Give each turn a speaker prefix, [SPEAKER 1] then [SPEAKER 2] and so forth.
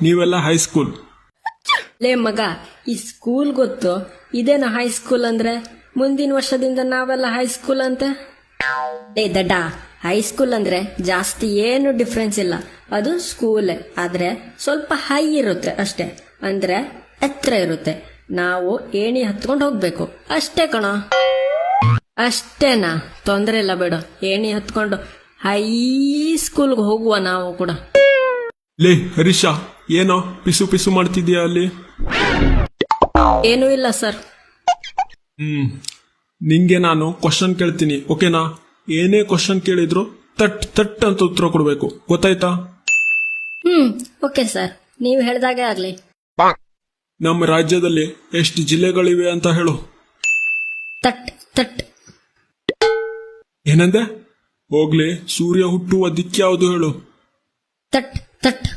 [SPEAKER 1] ನೀವೆಲ್ಲ ಹೈಸ್ಕೂಲ್.
[SPEAKER 2] ಲೇ ಮಗ, ಈ ಸ್ಕೂಲ್ ಗೊತ್ತು, ಇದೇನು ಹೈಸ್ಕೂಲ್ ಅಂದ್ರೆ? ಮುಂದಿನ ವರ್ಷದಿಂದ ನಾವೆಲ್ಲ ಹೈಸ್ಕೂಲ್ ಅಂತೆ. ಲೇ ದಡ್ಡ, ಹೈಸ್ಕೂಲ್ ಅಂದ್ರೆ ಜಾಸ್ತಿ ಏನು ಡಿಫ್ರೆನ್ಸ್ ಇಲ್ಲ, ಅದು ಸ್ಕೂಲೇ, ಆದ್ರೆ ಸ್ವಲ್ಪ ಹೈ ಇರುತ್ತೆ ಅಷ್ಟೇ, ಅಂದ್ರೆ ಎತ್ತರ ಇರುತ್ತೆ. ನಾವು ಏಣಿ ಹತ್ಕೊಂಡು ಹೋಗ್ಬೇಕು ಅಷ್ಟೇ ಕಣ. ಅಷ್ಟೇನಾ? ತೊಂದ್ರೆ ಇಲ್ಲ ಬೇಡ, ಏಣಿ ಹತ್ಕೊಂಡು ಹೈ ಸ್ಕೂಲ್ಗೆ ಹೋಗುವ ನಾವು ಕೂಡ.
[SPEAKER 1] ಲೇ ಹರೀಶ, ಏನೋ ಪಿಸು ಪಿಸು ಮಾಡ್ತಿದ್ಯಾ ಅಲ್ಲಿ?
[SPEAKER 2] ಏನೂ ಇಲ್ಲ ಸರ್.
[SPEAKER 1] ನಿಂಗೆ ನಾನು ಕ್ವಶನ್ ಕೇಳ್ತೀನಿ, ಓಕೆನಾ? ಏನೇ ಕ್ವಶನ್ ಕೇಳಿದ್ರು ತಟ್ ತಟ್ ಅಂತ ಉತ್ತರ ಕೊಡ್ಬೇಕು, ಗೊತ್ತಾಯ್ತಾ?
[SPEAKER 2] ಓಕೆ ಸರ್, ನೀವು ಹೇಳ್ದಾಗೆ ಆಗ್ಲಿ.
[SPEAKER 1] ನಮ್ಮ ರಾಜ್ಯದಲ್ಲಿ ಎಷ್ಟು ಜಿಲ್ಲೆಗಳಿವೆ ಅಂತ ಹೇಳು.
[SPEAKER 2] ತಟ್ ತಟ್.
[SPEAKER 1] ಏನಂದೆ? ಹೋಗ್ಲಿ, ಸೂರ್ಯ ಹುಟ್ಟುವ ದಿಕ್ಕ್ಯಾವುದು ಹೇಳು.
[SPEAKER 2] ತಟ್ ತಟ್.